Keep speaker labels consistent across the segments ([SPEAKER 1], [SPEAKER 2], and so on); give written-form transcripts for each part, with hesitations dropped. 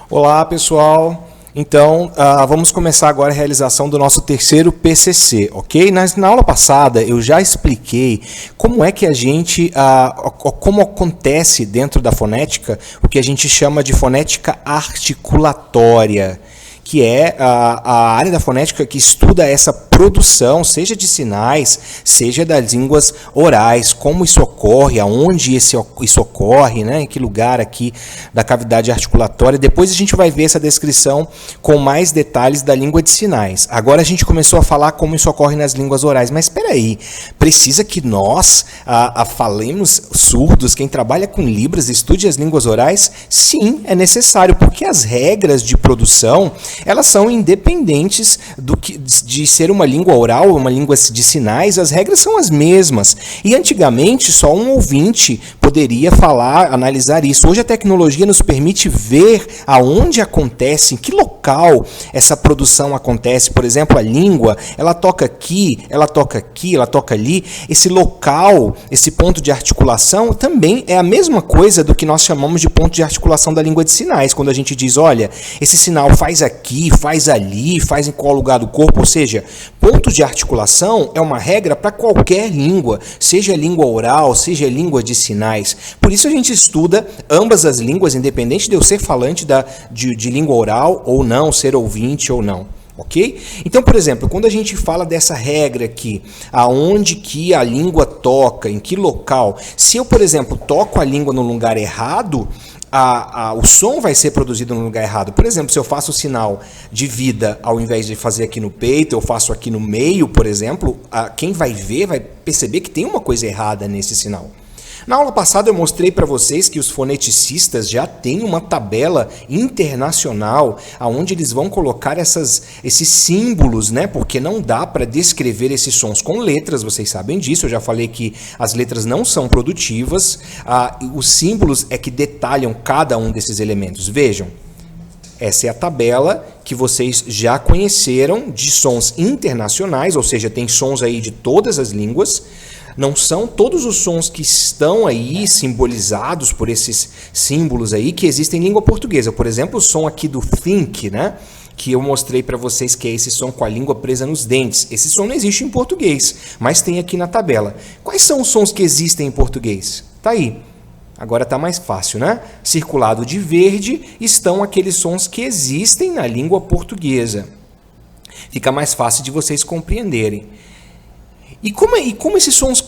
[SPEAKER 1] Olá, pessoal. Então, vamos começar agora a realização do nosso terceiro PCC, ok? Na aula passada, eu já expliquei como é que a gente, como acontece dentro da fonética, o que a gente chama de fonética articulatória, que é a área da fonética que estuda essa produção, seja de sinais, seja das línguas orais, como isso ocorre, aonde isso ocorre, né, em que lugar aqui da cavidade articulatória. Depois a gente vai ver essa descrição com mais detalhes da língua de sinais. Agora a gente começou a falar como isso ocorre nas línguas orais, mas espera aí, precisa que nós falemos surdos, quem trabalha com Libras, estude as línguas orais? Sim, é necessário, porque as regras de produção, elas são independentes de ser uma língua oral, uma língua de sinais, as regras são as mesmas. E antigamente só um ouvinte poderia falar, analisar isso. Hoje a tecnologia nos permite ver aonde acontece, em que local essa produção acontece. Por exemplo, a língua, ela toca aqui, ela toca aqui, ela toca ali. Esse local, esse ponto de articulação também é a mesma coisa do que nós chamamos de ponto de articulação da língua de sinais. Quando a gente diz, olha, esse sinal faz aqui, faz ali, faz em qual lugar do corpo, ou seja, ponto de articulação é uma regra para qualquer língua, seja língua oral, seja língua de sinais. Por isso a gente estuda ambas as línguas, independente de eu ser falante de língua oral ou não, ser ouvinte ou não. Ok? Então, por exemplo, quando a gente fala dessa regra aqui, aonde que a língua toca, em que local, se eu, por exemplo, toco a língua no lugar errado, o som vai ser produzido no lugar errado. Por exemplo, se eu faço o sinal de vida, ao invés de fazer aqui no peito, eu faço aqui no meio, por exemplo, quem vai ver vai perceber que tem uma coisa errada nesse sinal. Na aula passada eu mostrei para vocês que os foneticistas já têm uma tabela internacional onde eles vão colocar esses símbolos, né? Porque não dá para descrever esses sons com letras, vocês sabem disso, eu já falei que as letras não são produtivas, os símbolos é que detalham cada um desses elementos. Vejam, essa é a tabela que vocês já conheceram de sons internacionais, ou seja, tem sons aí de todas as línguas. Não são todos os sons que estão aí simbolizados por esses símbolos aí que existem em língua portuguesa. Por exemplo, o som aqui do think, né? Que eu mostrei para vocês que é esse som com a língua presa nos dentes. Esse som não existe em português, mas tem aqui na tabela. Quais são os sons que existem em português? Tá aí. Agora está mais fácil, né? Circulado de verde estão aqueles sons que existem na língua portuguesa. Fica mais fácil de vocês compreenderem. E como esses sons,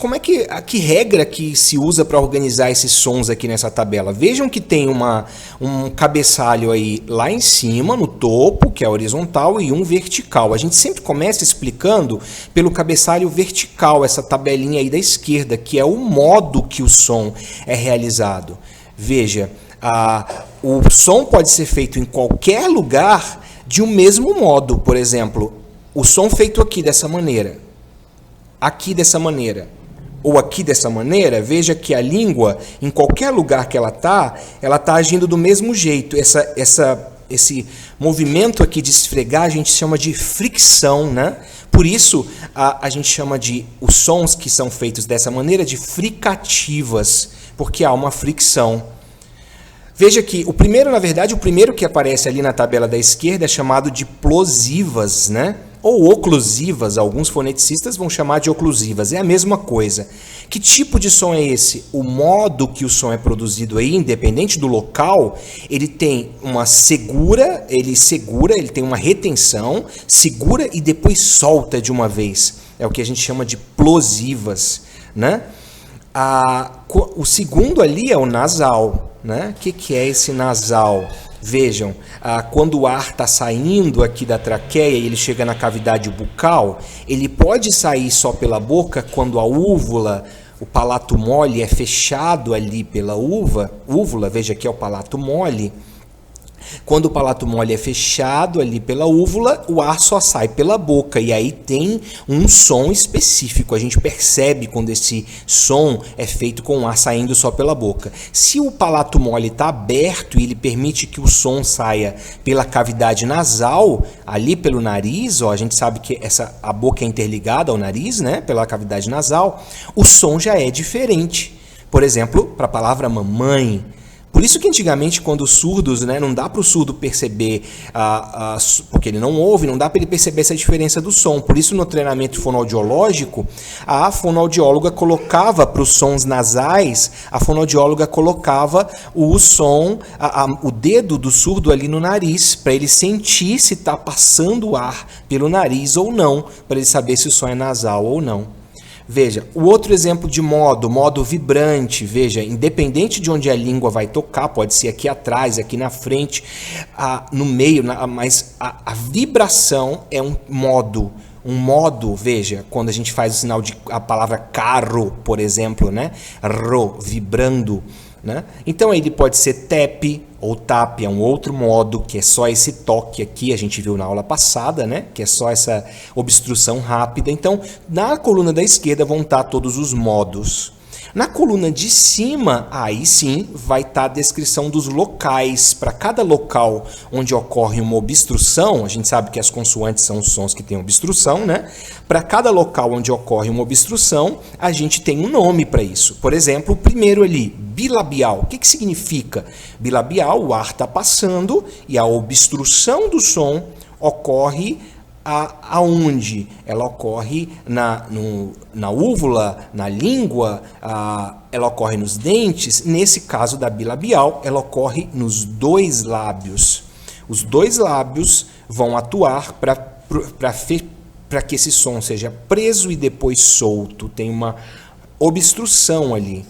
[SPEAKER 1] que regra que se usa para organizar esses sons aqui nessa tabela? Vejam que tem um cabeçalho aí lá em cima, no topo, que é horizontal, e um vertical. A gente sempre começa explicando pelo cabeçalho vertical, essa tabelinha aí da esquerda, que é o modo que o som é realizado. Veja, o som pode ser feito em qualquer lugar de um mesmo modo. Por exemplo, o som feito aqui dessa maneira, aqui dessa maneira, ou aqui dessa maneira, veja que a língua, em qualquer lugar que ela tá agindo do mesmo jeito. Esse movimento aqui de esfregar a gente chama de fricção, né? Por isso a gente chama os sons que são feitos dessa maneira de fricativas, porque há uma fricção. Veja que o primeiro que aparece ali na tabela da esquerda é chamado de plosivas, né? Ou oclusivas, alguns foneticistas vão chamar de oclusivas, é a mesma coisa. Que tipo de som é esse? O modo que o som é produzido aí, independente do local, ele tem uma ele tem uma retenção, segura e depois solta de uma vez. É o que a gente chama de plosivas, né? O segundo ali é o nasal, né? O que é esse nasal? Vejam, quando o ar está saindo aqui da traqueia e ele chega na cavidade bucal, ele pode sair só pela boca quando a úvula, o palato mole é fechado ali pela úvula, veja aqui é o palato mole. Quando o palato mole é fechado ali pela úvula, o ar só sai pela boca e aí tem um som específico. A gente percebe quando esse som é feito com o ar saindo só pela boca. Se o palato mole está aberto e ele permite que o som saia pela cavidade nasal, ali pelo nariz, a gente sabe que a boca é interligada ao nariz, né, pela cavidade nasal, o som já é diferente. Por exemplo, para a palavra mamãe. Por isso que antigamente, quando os surdos, né, não dá para o surdo perceber, porque ele não ouve, não dá para ele perceber essa diferença do som. Por isso, no treinamento fonoaudiológico, a fonoaudióloga colocava para os sons nasais, a fonoaudióloga colocava o som, o dedo do surdo ali no nariz, para ele sentir se está passando o ar pelo nariz ou não, para ele saber se o som é nasal ou não. Veja, o outro exemplo de modo vibrante, veja, independente de onde a língua vai tocar, pode ser aqui atrás, aqui na frente, no meio, mas a vibração é um modo. Um modo, veja, quando a gente faz o sinal de a palavra carro, por exemplo, né? Ro, vibrando, né? Então ele pode ser tap ou tap, é um outro modo, que é só esse toque aqui, a gente viu na aula passada, né? Que é só essa obstrução rápida. Então, na coluna da esquerda vão estar todos os modos. Na coluna de cima, aí sim, vai estar a descrição dos locais. Para cada local onde ocorre uma obstrução, a gente sabe que as consoantes são os sons que têm obstrução, né? Para cada local onde ocorre uma obstrução, a gente tem um nome para isso. Por exemplo, o primeiro ali, bilabial. O que significa? Bilabial, o ar está passando e a obstrução do som ocorre aonde? Ela ocorre na úvula, na língua, ela ocorre nos dentes. Nesse caso da bilabial, ela ocorre nos dois lábios. Os dois lábios vão atuar para que esse som seja preso e depois solto. Tem uma obstrução ali.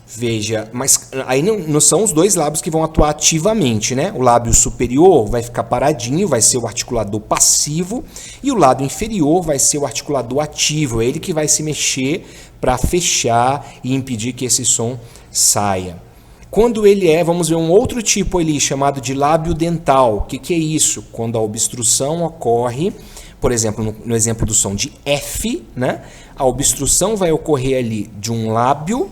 [SPEAKER 1] Veja, mas aí não são os dois lábios que vão atuar ativamente, né? O lábio superior vai ficar paradinho, vai ser o articulador passivo, e o lábio inferior vai ser o articulador ativo, é ele que vai se mexer para fechar e impedir que esse som saia. Quando ele vamos ver um outro tipo ali, chamado de lábio dental. O que é isso? Quando a obstrução ocorre, por exemplo, no exemplo do som de F, né? A obstrução vai ocorrer ali de um lábio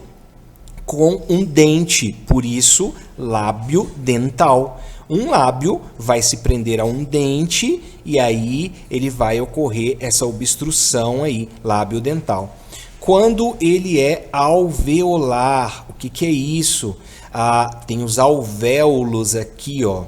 [SPEAKER 1] com um dente, por isso lábio dental. Um lábio vai se prender a um dente e aí ele vai ocorrer essa obstrução aí, lábio dental. Quando ele é alveolar, o que é isso? Tem os alvéolos aqui, ó.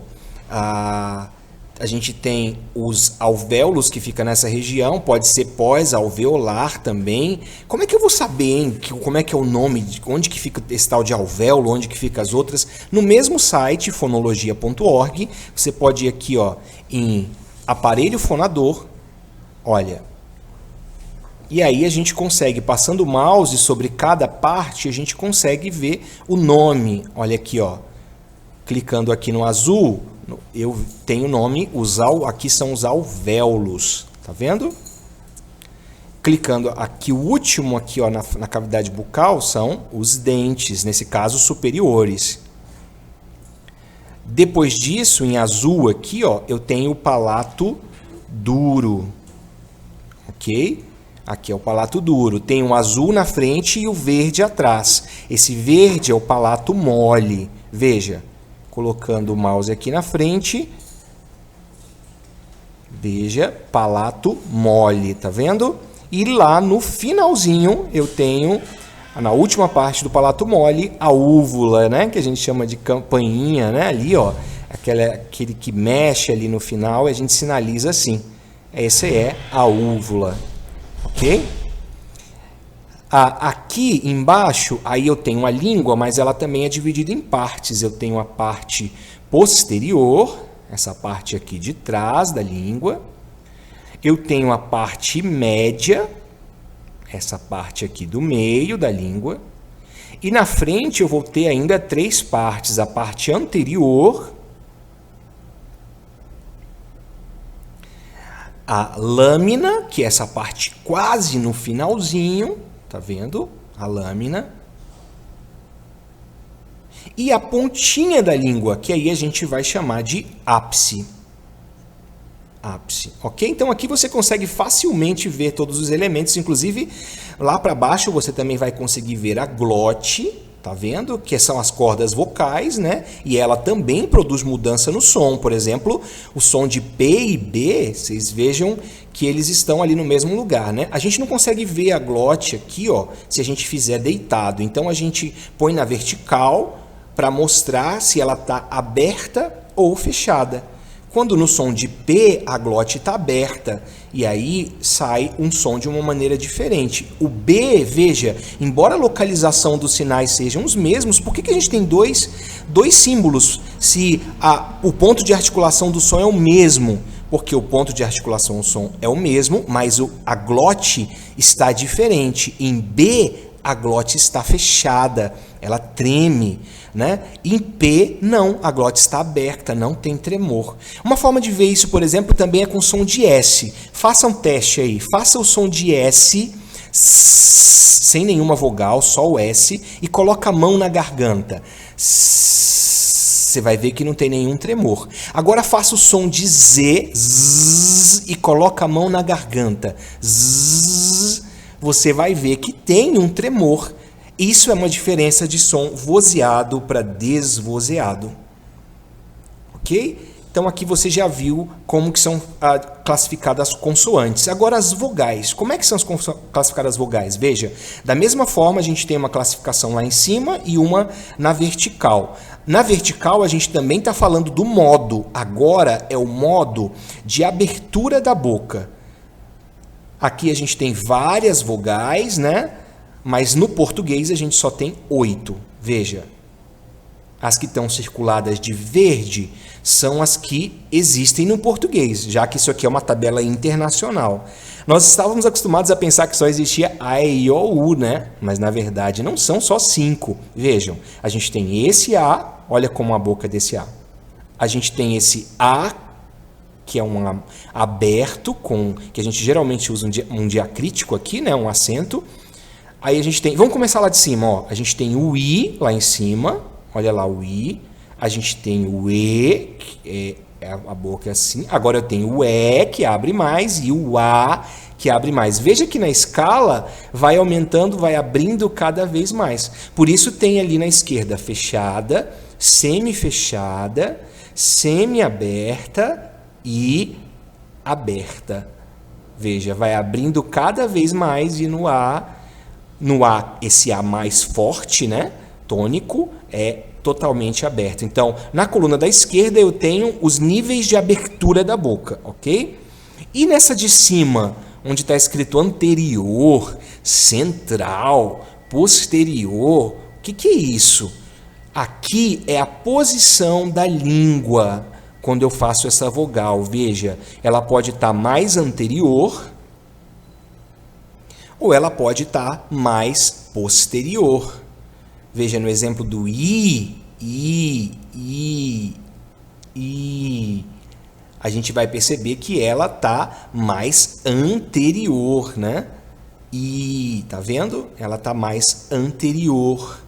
[SPEAKER 1] A gente tem os alvéolos que fica nessa região, pode ser pós-alveolar também. Como é que eu vou saber, hein? Como é que é o nome, onde que fica esse tal de alvéolo, onde que fica as outras? No mesmo site, fonologia.org, você pode ir aqui, ó, em aparelho fonador, olha. E aí a gente consegue, passando o mouse sobre cada parte, a gente consegue ver o nome. Olha aqui, ó. Clicando aqui no azul, eu tenho o nome, aqui são os alvéolos, tá vendo? Clicando aqui, o último aqui, ó, na cavidade bucal, são os dentes, nesse caso superiores. Depois disso, em azul aqui, ó, eu tenho o palato duro, ok? Aqui é o palato duro, tem o azul na frente e o verde atrás. Esse verde é o palato mole, veja. Colocando o mouse aqui na frente, veja, palato mole, tá vendo? E lá no finalzinho eu tenho, na última parte do palato mole, a úvula, né? Que a gente chama de campainha, né? Ali, ó, aquele que mexe ali no final, a gente sinaliza assim. Essa é a úvula, ok? Aqui embaixo, aí eu tenho a língua, mas ela também é dividida em partes. Eu tenho a parte posterior, essa parte aqui de trás da língua. Eu tenho a parte média, essa parte aqui do meio da língua. E na frente eu vou ter ainda três partes. A parte anterior, a lâmina, que é essa parte quase no finalzinho, tá vendo? A lâmina. E a pontinha da língua, que aí a gente vai chamar de ápice. Ápice, ok? Então aqui você consegue facilmente ver todos os elementos, inclusive lá para baixo você também vai conseguir ver a glote, tá vendo? Que são as cordas vocais, né? E ela também produz mudança no som. Por exemplo, o som de P e B, vocês vejam que eles estão ali no mesmo lugar, né? A gente não consegue ver a glote aqui, ó, se a gente fizer deitado. Então a gente põe na vertical para mostrar se ela está aberta ou fechada. Quando no som de P a glote está aberta, e aí sai um som de uma maneira diferente. O B, veja, embora a localização dos sinais sejam os mesmos, por que a gente tem dois símbolos se o ponto de articulação do som é o mesmo? Porque o ponto de articulação do som é o mesmo, mas a glote está diferente. Em B, a glote está fechada, ela treme, né? Em P, não, a glote está aberta, não tem tremor. Uma forma de ver isso, por exemplo, também é com o som de S. Faça um teste aí, faça o som de S sem nenhuma vogal, só o S, e coloca a mão na garganta. Você vai ver que não tem nenhum tremor. Agora faça o som de Z, e coloca a mão na garganta. Você vai ver que tem um tremor. Isso é uma diferença de som vozeado para desvozeado. Ok? Então aqui você já viu como que são classificadas as consoantes. Agora as vogais. Como é que são classificadas as vogais? Veja, da mesma forma a gente tem uma classificação lá em cima e uma na vertical. Na vertical a gente também está falando do modo. Agora é o modo de abertura da boca. Aqui a gente tem várias vogais, né? Mas no português a gente só tem 8. Veja, as que estão circuladas de verde são as que existem no português, já que isso aqui é uma tabela internacional. Nós estávamos acostumados a pensar que só existia A, E, I, O, U, né? Mas na verdade não são só 5. Vejam, a gente tem esse A, olha como a boca desse A. A gente tem esse A, que é um aberto, que a gente geralmente usa um diacrítico aqui, né? Um acento. Aí a gente tem, vamos começar lá de cima, ó. A gente tem o I lá em cima, olha lá o I. A gente tem o E, que é a boca assim. Agora eu tenho o E, que abre mais, e o A, que abre mais. Veja que na escala vai aumentando, vai abrindo cada vez mais. Por isso tem ali na esquerda fechada, semi-fechada, semi-aberta e aberta. Veja, vai abrindo cada vez mais e no A, esse A mais forte, né, tônico, é totalmente aberto. Então, na coluna da esquerda eu tenho os níveis de abertura da boca, ok? E nessa de cima, onde está escrito anterior, central, posterior, o que é isso? Aqui é a posição da língua quando eu faço essa vogal. Veja, ela pode estar mais anterior ou ela pode estar mais posterior. Veja no exemplo do I, a gente vai perceber que ela está mais anterior, né? I, tá vendo? Ela está mais anterior.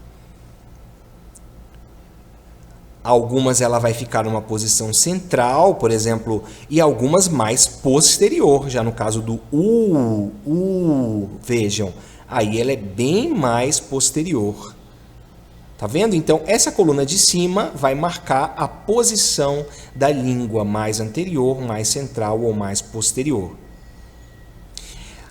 [SPEAKER 1] Algumas ela vai ficar numa posição central, por exemplo, e algumas mais posterior, já no caso do vejam, aí ela é bem mais posterior. Tá vendo? Então, essa coluna de cima vai marcar a posição da língua mais anterior, mais central ou mais posterior.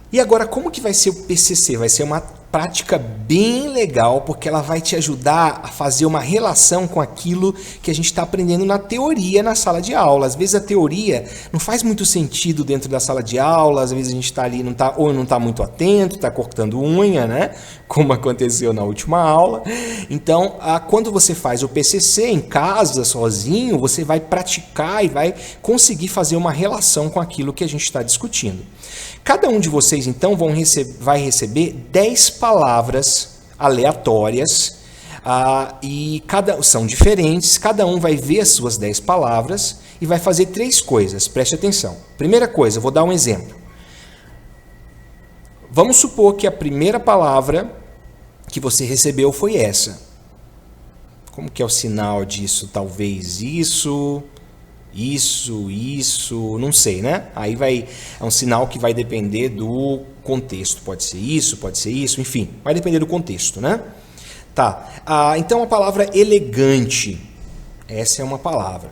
[SPEAKER 1] E agora, como que vai ser o PCC? Vai ser uma prática bem legal, porque ela vai te ajudar a fazer uma relação com aquilo que a gente está aprendendo na teoria na sala de aula. Às vezes a teoria não faz muito sentido dentro da sala de aula, às vezes a gente está ali, ou não está muito atento, está cortando unha, né? Como aconteceu na última aula. Então, quando você faz o PCC em casa, sozinho, você vai praticar e vai conseguir fazer uma relação com aquilo que a gente está discutindo. Cada um de vocês, então, vai receber 10 palavras aleatórias e são diferentes. Cada um vai ver as suas 10 palavras e vai fazer 3 coisas. Preste atenção. Primeira coisa, eu vou dar um exemplo. Vamos supor que a primeira palavra que você recebeu foi essa. Como que é o sinal disso? Talvez isso... Isso, não sei, né? Aí é um sinal que vai depender do contexto. Pode ser isso, enfim, vai depender do contexto, né? Tá. Então a palavra elegante, essa é uma palavra.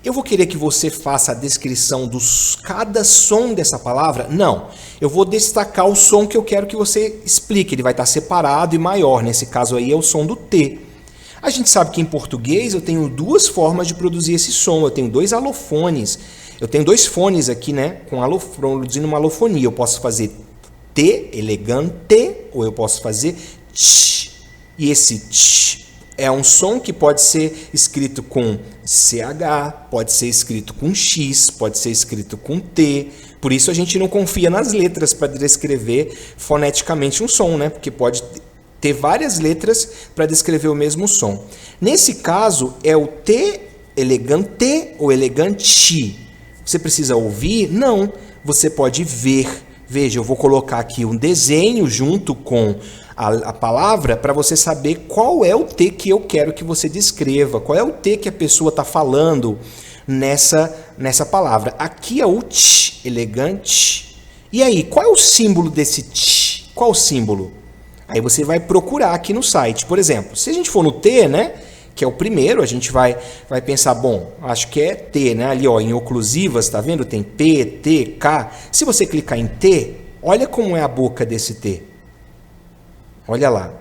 [SPEAKER 1] Eu vou querer que você faça a descrição de cada som dessa palavra? Não. Eu vou destacar o som que eu quero que você explique. Ele vai estar separado e maior. Nesse caso aí é o som do T. A gente sabe que em português eu tenho duas formas de produzir esse som. Eu tenho dois alofones. Eu tenho dois fones aqui, né? Produzindo uma alofonia. Eu posso fazer T, elegante, ou eu posso fazer tch. E esse tch é um som que pode ser escrito com CH, pode ser escrito com X, pode ser escrito com T. Por isso a gente não confia nas letras para descrever foneticamente um som, né? Porque pode ter várias letras para descrever o mesmo som. Nesse caso, é o T elegante ou elegante. Você precisa ouvir? Não. Você pode ver. Veja, eu vou colocar aqui um desenho junto com a palavra para você saber qual é o T que eu quero que você descreva, qual é o T que a pessoa está falando nessa palavra. Aqui é o tch, elegante. E aí, qual é o símbolo desse tch? Qual o símbolo? Aí você vai procurar aqui no site. Por exemplo, se a gente for no T, né, que é o primeiro, a gente vai pensar, bom, acho que é T, né? Ali, ó, em oclusivas, tá vendo? Tem P, T, K. Se você clicar em T, olha como é a boca desse T. Olha lá.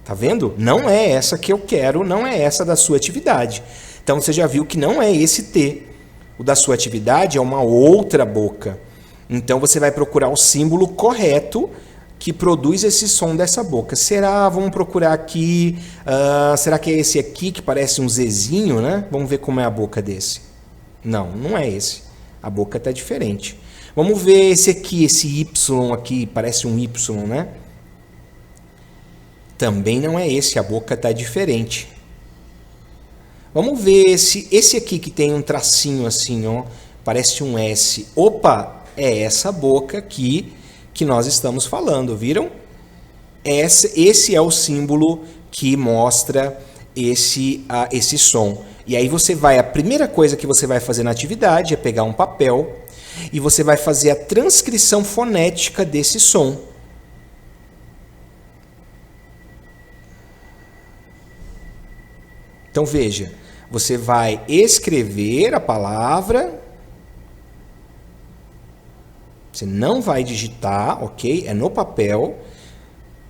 [SPEAKER 1] Tá vendo? Não é essa que eu quero, não é essa da sua atividade. Então você já viu que não é esse T. O da sua atividade é uma outra boca. Então você vai procurar o símbolo correto que produz esse som dessa boca. Será? Vamos procurar aqui. Será que é esse aqui que parece um Zzinho, né? Vamos ver como é a boca desse. Não, não é esse. A boca está diferente. Vamos ver esse aqui, esse Y aqui, parece um Y, né? Também não é esse, a boca está diferente. Vamos ver esse aqui que tem um tracinho assim, ó, parece um S. Opa, é essa boca aqui que nós estamos falando, viram? Esse é o símbolo que mostra esse som. E aí a primeira coisa que você vai fazer na atividade é pegar um papel e você vai fazer a transcrição fonética desse som. Então veja, você vai escrever a palavra. Você não vai digitar, ok? É no papel.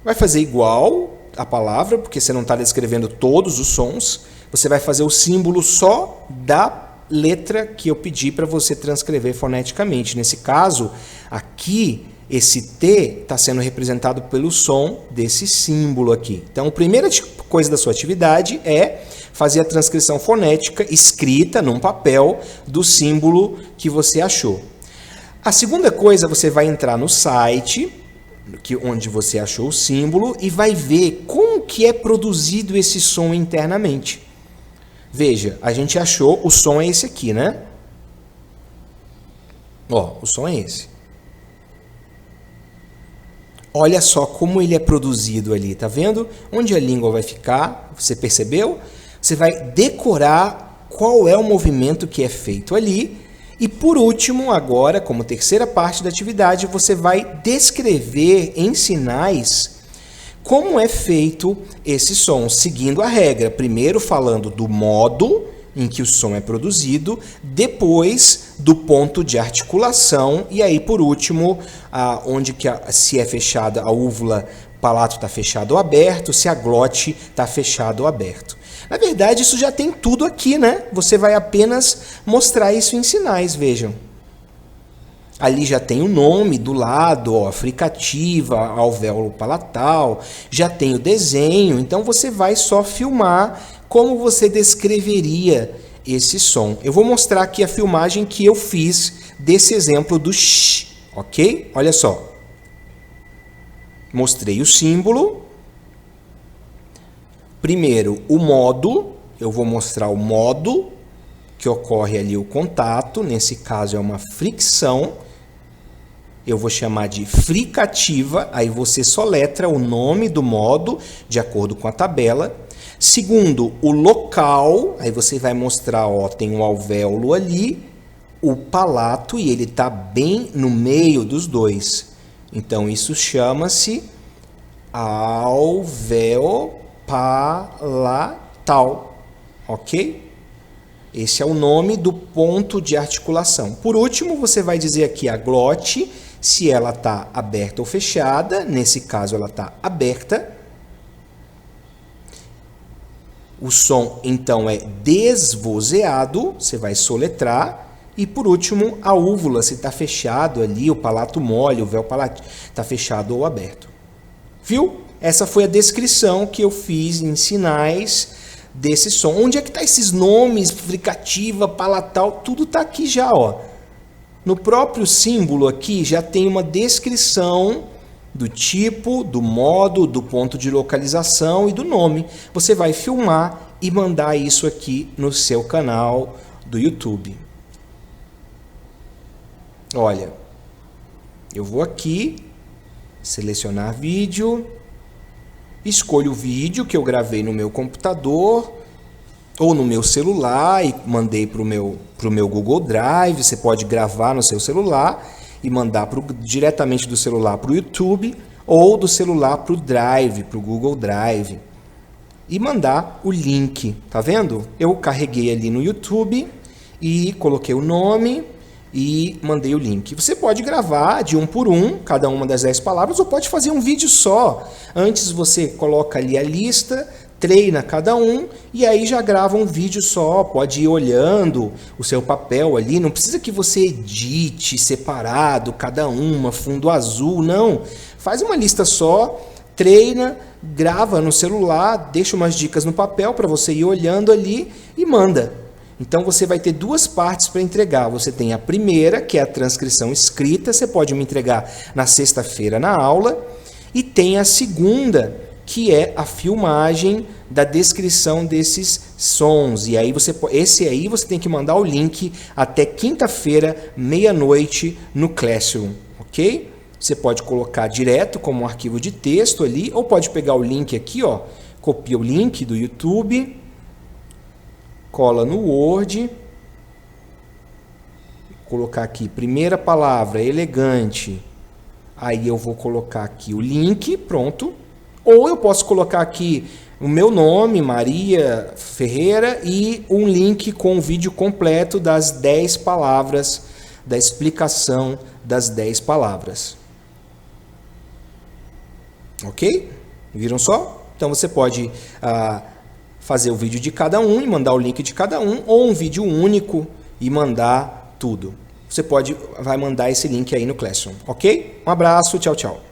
[SPEAKER 1] Vai fazer igual a palavra, porque você não está descrevendo todos os sons. Você vai fazer o símbolo só da letra que eu pedi para você transcrever foneticamente. Nesse caso, aqui, esse T está sendo representado pelo som desse símbolo aqui. Então, a primeira coisa da sua atividade é fazer a transcrição fonética escrita num papel do símbolo que você achou. A segunda coisa, você vai entrar no site, onde você achou o símbolo, e vai ver como que é produzido esse som internamente. Veja, a gente achou, o som é esse aqui, né? Ó, o som é esse. Olha só como ele é produzido ali, tá vendo? Onde a língua vai ficar, você percebeu? Você vai decorar qual é o movimento que é feito ali. E por último, agora, como terceira parte da atividade, você vai descrever em sinais como é feito esse som, seguindo a regra. Primeiro falando do modo em que o som é produzido, depois do ponto de articulação e aí, por último, onde se é fechada a úvula, o palato está fechado ou aberto, se a glote está fechado ou aberto. Na verdade, isso já tem tudo aqui, né? Você vai apenas mostrar isso em sinais, vejam. Ali já tem o nome do lado, ó, fricativa, alvéolo palatal, já tem o desenho, então você vai só filmar como você descreveria esse som. Eu vou mostrar aqui a filmagem que eu fiz desse exemplo do sh, ok? Olha só. Mostrei o símbolo. Primeiro, o modo, eu vou mostrar o modo que ocorre ali o contato, nesse caso é uma fricção, eu vou chamar de fricativa, aí você soletra o nome do modo de acordo com a tabela. Segundo, o local, aí você vai mostrar, ó, tem um alvéolo ali, o palato, e ele está bem no meio dos dois. Então, isso chama-se alvéolo palatal, ok? Esse é o nome do ponto de articulação. Por último, você vai dizer aqui a glote, se ela está aberta ou fechada. Nesse caso, ela está aberta. O som, então, é desvozeado, você vai soletrar. E, por último, a úvula, se está fechado ali, o palato mole, o véu palatal está fechado ou aberto. Viu? Essa foi a descrição que eu fiz em sinais desse som. Onde é que tá esses nomes, fricativa, palatal, tudo tá aqui já, ó. No próprio símbolo aqui já tem uma descrição do tipo, do modo, do ponto de localização e do nome. Você vai filmar e mandar isso aqui no seu canal do YouTube. Olha, eu vou aqui, selecionar vídeo, escolho o vídeo que eu gravei no meu computador ou no meu celular e mandei para o meu Google Drive. Você pode gravar no seu celular e mandar diretamente do celular para o YouTube ou do celular para o Drive, para o Google Drive. E mandar o link, tá vendo? Eu carreguei ali no YouTube e coloquei o nome e mandei o link. Você pode gravar de um por um, cada uma das 10 palavras, ou pode fazer um vídeo só. Antes você coloca ali a lista, treina cada um, e aí já grava um vídeo só. Pode ir olhando o seu papel ali, não precisa que você edite separado, cada uma, fundo azul, não. Faz uma lista só, treina, grava no celular, deixa umas dicas no papel para você ir olhando ali e manda. Então você vai ter duas partes para entregar. Você tem a primeira, que é a transcrição escrita, você pode me entregar na sexta-feira na aula, e tem a segunda, que é a filmagem da descrição desses sons. E aí esse aí você tem que mandar o link até quinta-feira, meia-noite, no Classroom, ok? Você pode colocar direto como um arquivo de texto ali, ou pode pegar o link aqui, ó, copia o link do YouTube, cola no Word, colocar aqui, primeira palavra, elegante, aí eu vou colocar aqui o link, pronto, ou eu posso colocar aqui o meu nome, Maria Ferreira, e um link com o vídeo completo das 10 palavras, da explicação das 10 palavras. Ok? Viram só? Então você pode fazer o vídeo de cada um e mandar o link de cada um, ou um vídeo único e mandar tudo. Você vai mandar esse link aí no Classroom, ok? Um abraço, tchau, tchau.